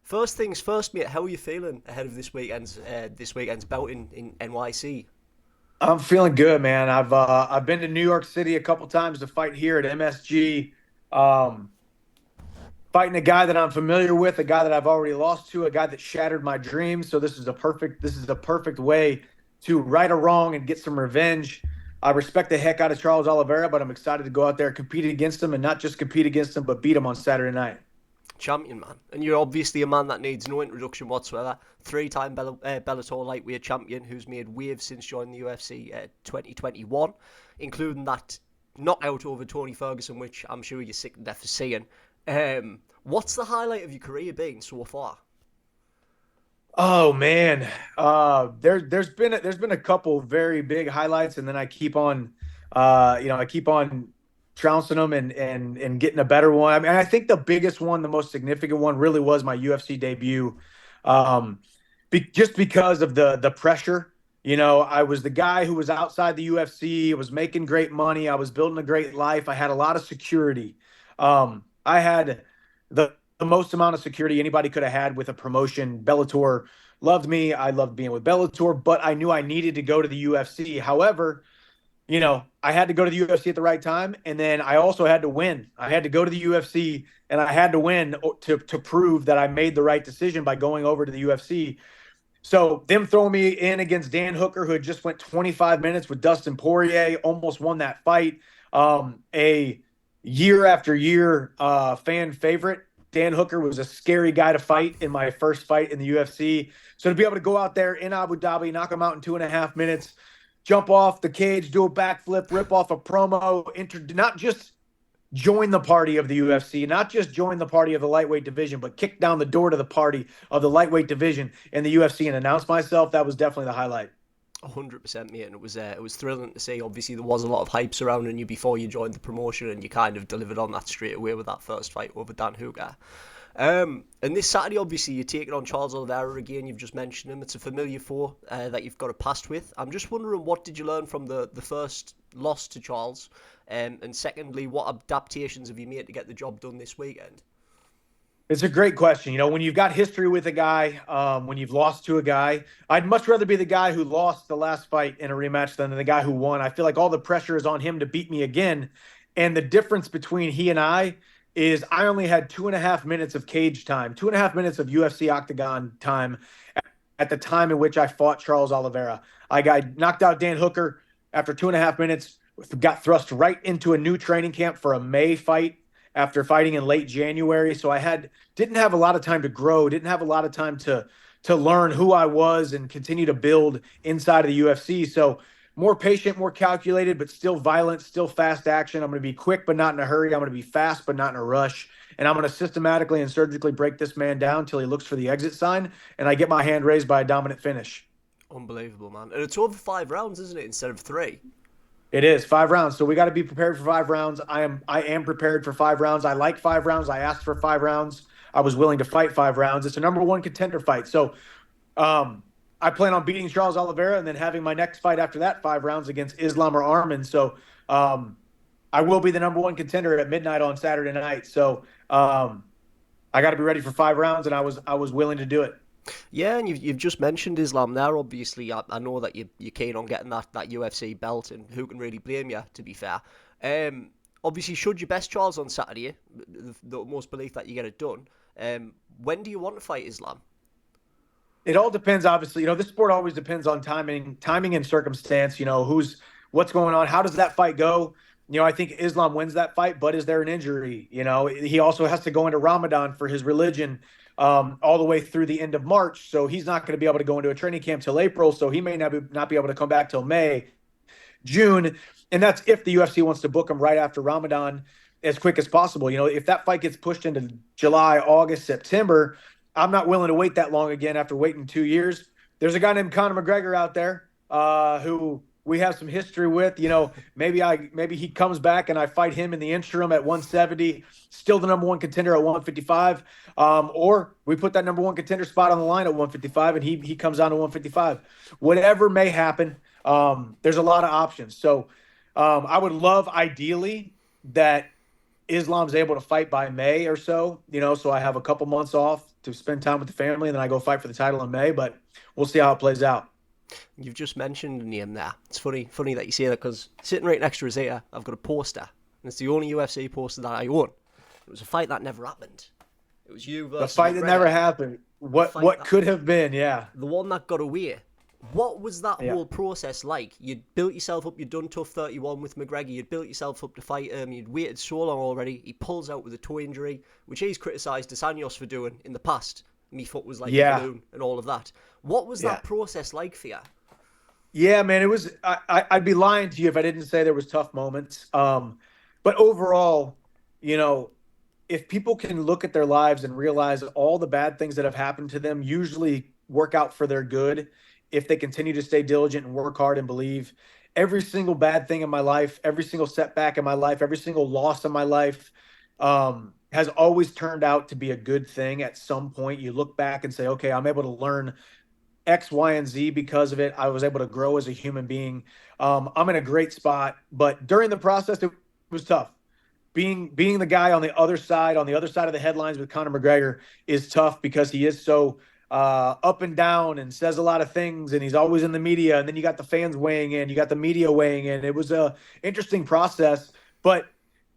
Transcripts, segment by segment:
First things first, mate. How are you feeling ahead of this weekend's bout in NYC? I'm feeling good, man. I've been to New York City a couple times to fight here at MSG. Um, Fighting a guy that I'm familiar with, a guy that I've already lost to, a guy that shattered my dreams. So this is a perfect way to right a wrong and get some revenge. I respect the heck out of Charles Oliveira, but I'm excited to go out there and compete against him, and not just compete against him, but beat him on Saturday night. Champion, man. And you're obviously a man that needs no introduction whatsoever. Three-time Bellator lightweight champion who's made waves since joining the UFC 2021, including that knockout over Tony Ferguson, which I'm sure you're sick to death of seeing. What's the highlight of your career been so far? Oh man, there's been a couple very big highlights, and then I keep on trouncing them and getting a better one. I mean, I think the biggest one, the most significant one, really was my UFC debut, um, just because of the pressure. I was the guy who was outside the UFC. I was making great money. I was building a great life. I had a lot of security. I had the most amount of security anybody could have had with a promotion. Bellator loved me. I loved being with Bellator, but I knew I needed to go to the UFC. However, I had to go to the UFC at the right time, and then I also had to win. I had to go to the UFC, and I had to win to prove that I made the right decision by going over to the UFC. So them throwing me in against Dan Hooker, who had just went 25 minutes with Dustin Poirier, almost won that fight. A year after year fan favorite. Dan Hooker was a scary guy to fight in my first fight in the UFC. So to be able to go out there in Abu Dhabi, knock him out in 2.5 minutes, jump off the cage, do a backflip, rip off a promo, not just join the party of the UFC, not just join the party of the lightweight division, but kick down the door to the party of the lightweight division in the UFC and announce myself. That was definitely the highlight. 100%, mate, and it was thrilling to see. Obviously, there was a lot of hype surrounding you before you joined the promotion, and you kind of delivered on that straight away with that first fight over Dan Hooker. And this Saturday, obviously, you're taking on Charles Oliveira again. You've just mentioned him. It's a familiar foe that you've got a past with. I'm just wondering, what did you learn from the first loss to Charles? And secondly, what adaptations have you made to get the job done this weekend? It's a great question. When you've got history with a guy, when you've lost to a guy, I'd much rather be the guy who lost the last fight in a rematch than the guy who won. I feel like all the pressure is on him to beat me again. And the difference between he and I is I only had 2.5 minutes of cage time, 2.5 minutes of UFC Octagon time at the time in which I fought Charles Oliveira. I got knocked out Dan Hooker after 2.5 minutes, got thrust right into a new training camp for a May fight after fighting in late January. So I didn't have a lot of time to grow, didn't have a lot of time to learn who I was and continue to build inside of the UFC. So more patient, more calculated, but still violent, still fast action. I'm going to be quick, but not in a hurry. I'm going to be fast, but not in a rush. And I'm going to systematically and surgically break this man down until he looks for the exit sign, and I get my hand raised by a dominant finish. Unbelievable, man. And it's over 5 rounds, isn't it, instead of three? It is 5 rounds, so we got to be prepared for 5 rounds. I am prepared for 5 rounds. I like 5 rounds. I asked for 5 rounds. I was willing to fight 5 rounds. It's a number one contender fight. So I plan on beating Charles Oliveira and then having my next fight after that 5 rounds against Islam or Arman. So I will be the number one contender at midnight on Saturday night. So I got to be ready for 5 rounds, and I was willing to do it. Yeah, and you've just mentioned Islam there. Obviously, I know that you're keen on getting that UFC belt, and who can really blame you, to be fair. Obviously, should your best Charles on Saturday, the utmost belief that you get it done. When do you want to fight Islam? It all depends, obviously. This sport always depends on timing and circumstance. What's going on. How does that fight go? I think Islam wins that fight, but is there an injury? He also has to go into Ramadan for his religion all the way through the end of March. So he's not going to be able to go into a training camp till April. So he may not be able to come back till May, June. And that's if the UFC wants to book him right after Ramadan as quick as possible. If that fight gets pushed into July, August, September, I'm not willing to wait that long again after waiting 2 years. There's a guy named Conor McGregor out there who we have some history with. Maybe he comes back and I fight him in the interim at 170, still the number one contender at 155. Or we put that number one contender spot on the line at 155 and he comes down to 155. Whatever may happen, there's a lot of options. So I would love ideally that Islam's able to fight by May or so, so I have a couple months off to spend time with the family, and then I go fight for the title in May. But we'll see how it plays out. You've just mentioned a name there. It's funny that you say that because sitting right next to us here, I've got a poster, and it's the only UFC poster that I own. It was a fight that never happened. It was you The versus fight that McGregor. never happened. What could have been? Yeah. The one that got away. What was that Yeah. whole process like? You'd built yourself up, you'd done Tough 31 with McGregor, you'd built yourself up to fight him, you'd waited so long already, he pulls out with a toe injury, which he's criticised Desanios for doing in the past. Me foot was like a balloon and all of that. What was that process like for you? Yeah, man, it was. I'd be lying to you if I didn't say there was tough moments. But overall, you know, if people can look at their lives and realize all the bad things that have happened to them usually work out for their good if they continue to stay diligent and work hard and believe. Every single bad thing in my life, every single setback in my life, every single loss in my life has always turned out to be a good thing. At some point, you look back and say, okay, I'm able to learn X, Y, and Z because of it. I was able to grow as a human being. I'm in a great spot, but during the process, it was tough. Being the guy on the other side of the headlines with Conor McGregor is tough because he is so up and down and says a lot of things, and he's always in the media. And then you got the fans weighing in, you got the media weighing in. It was a interesting process, but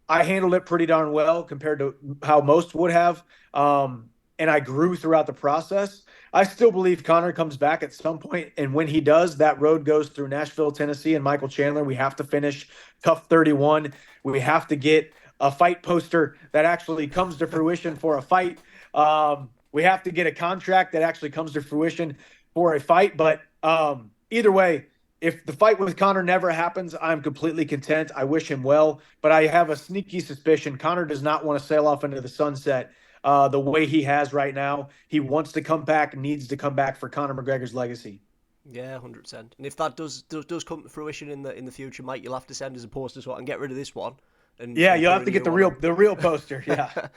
I handled it pretty darn well compared to how most would have. And I grew throughout the process. I still believe Conor comes back at some point, and when he does, that road goes through Nashville, Tennessee, and Michael Chandler. We have to finish Tough 31. We have to get a fight poster that actually comes to fruition for a fight. We have to get a contract that actually comes to fruition for a fight. But either way, if the fight with Conor never happens, I'm completely content. I wish him well, but I have a sneaky suspicion Conor does not want to sail off into the sunset the way he has right now. He wants to come back, needs to come back for Conor McGregor's legacy. Yeah, 100%. And if that does come to fruition in the future, Mike, you'll have to send us a poster so I can get rid of this one. Yeah, and you'll put have to a get new the one real poster. Yeah.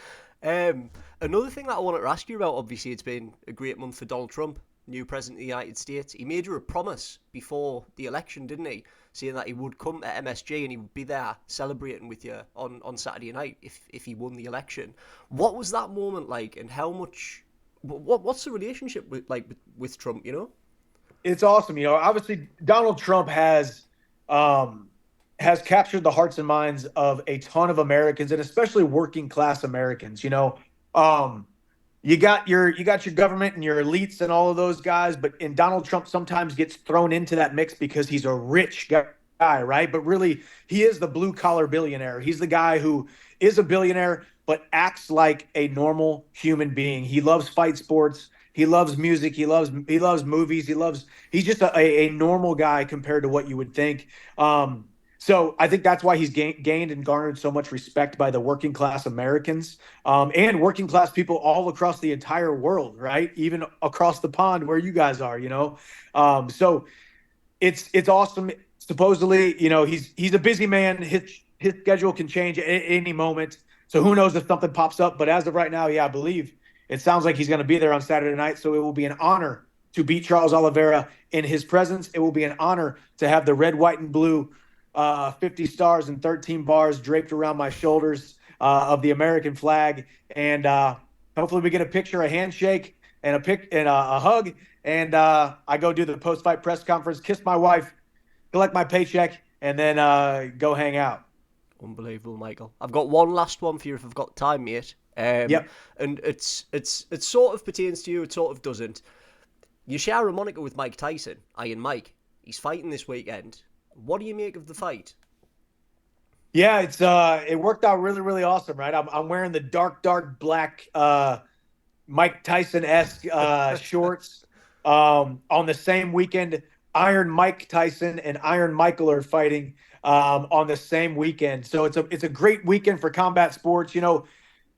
Another thing that I wanted to ask you about, obviously, it's been a great month for Donald Trump, new president of the United States. He made you a promise before the election, didn't he? Saying that he would come to MSG and he would be there celebrating with you on Saturday night if he won the election. What was that moment like, and how much? What's the relationship with Trump? You know, it's awesome. You know, obviously Donald Trump has captured the hearts and minds of a ton of Americans, and especially working class Americans. You know, you got your government and your elites and all of those guys, and Donald Trump sometimes gets thrown into that mix because he's a rich guy, right? But really, he is the blue collar billionaire. He's the guy who is a billionaire but acts like a normal human being. He loves fight sports. He loves music. He loves movies. He's just a normal guy compared to what you would think. So I think that's why he's gained and garnered so much respect by the working class Americans and working class people all across the entire world, right? Even across the pond where you guys are, you know. So it's awesome. Supposedly, you know, he's a busy man. His schedule can change at any moment. So who knows if something pops up? But as of right now, yeah, I believe it sounds like he's going to be there on Saturday night. So it will be an honor to beat Charles Oliveira in his presence. It will be an honor to have the red, white, and blue 50 stars and 13 bars draped around my shoulders of the American flag. And hopefully we get a picture, a handshake, and a hug. And I go do the post-fight press conference, kiss my wife, collect my paycheck, and then go hang out. Unbelievable, Michael. I've got one last one for you if I've got time, mate. Yep. And it's sort of pertains to you, it sort of doesn't. You share a moniker with Mike Tyson, Iron Mike. He's fighting this weekend. What do you make of the fight? Yeah, it worked out really, really awesome, right? I'm wearing the dark black Mike Tyson-esque shorts. On the same weekend, Iron Mike Tyson and Iron Michael are fighting on the same weekend. So it's a great weekend for combat sports. You know,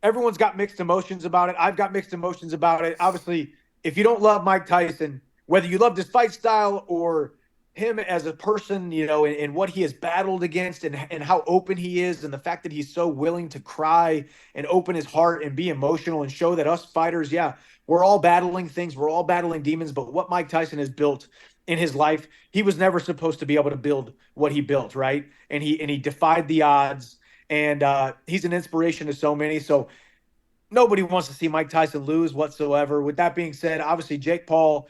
everyone's got mixed emotions about it. I've got mixed emotions about it. Obviously, if you don't love Mike Tyson, whether you love his fight style or him as a person, you know, and what he has battled against and how open he is and the fact that he's so willing to cry and open his heart and be emotional and show that us fighters, yeah, we're all battling things. We're all battling demons. But what Mike Tyson has built in his life, he was never supposed to be able to build what he built, right? And he defied the odds, and he's an inspiration to so many. So nobody wants to see Mike Tyson lose whatsoever. With that being said, obviously Jake Paul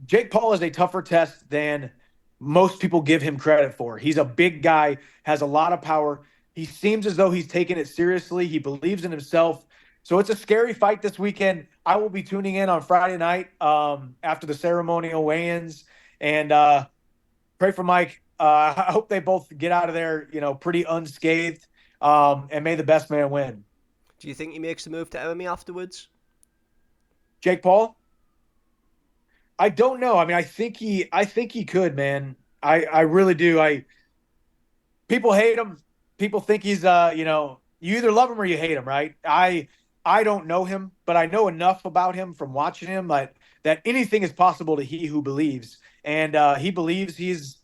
is a tougher test than most people give him credit for. He's a big guy, has a lot of power. He seems as though he's taking it seriously. He believes in himself. So it's a scary fight this weekend. I will be tuning in on Friday night after the ceremonial weigh-ins, and pray for Mike. I hope they both get out of there, pretty unscathed, and may the best man win. Do you think he makes the move to MMA afterwards? Jake Paul? I don't know. I mean, I think he could, man. I really do. People hate him. People think he's you either love him or you hate him, right? I don't know him, but I know enough about him from watching him that anything is possible to he who believes. And he believes he's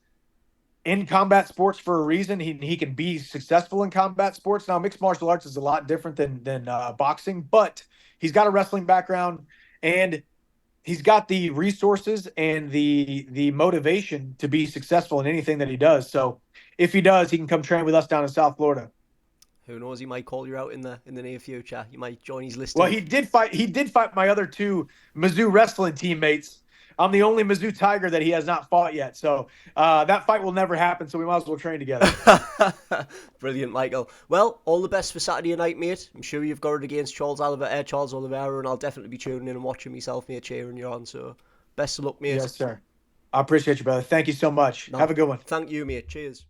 in combat sports for a reason. He can be successful in combat sports. Now, mixed martial arts is a lot different than boxing, but he's got a wrestling background, and he's got the resources and the motivation to be successful in anything that he does. So if he does, he can come train with us down in South Florida. Who knows? He might call you out in the near future. You might join his list. Well, he did fight my other two Mizzou wrestling teammates. I'm the only Mizzou Tiger that he has not fought yet. So that fight will never happen. So we might as well train together. Brilliant, Michael. Well, all the best for Saturday night, mate. I'm sure you've got it against Charles Oliveira, and I'll definitely be tuning in and watching myself, mate, cheering you on. So best of luck, mate. Yes, sir. I appreciate you, brother. Thank you so much. No, Have a good one. thank you, mate. Cheers.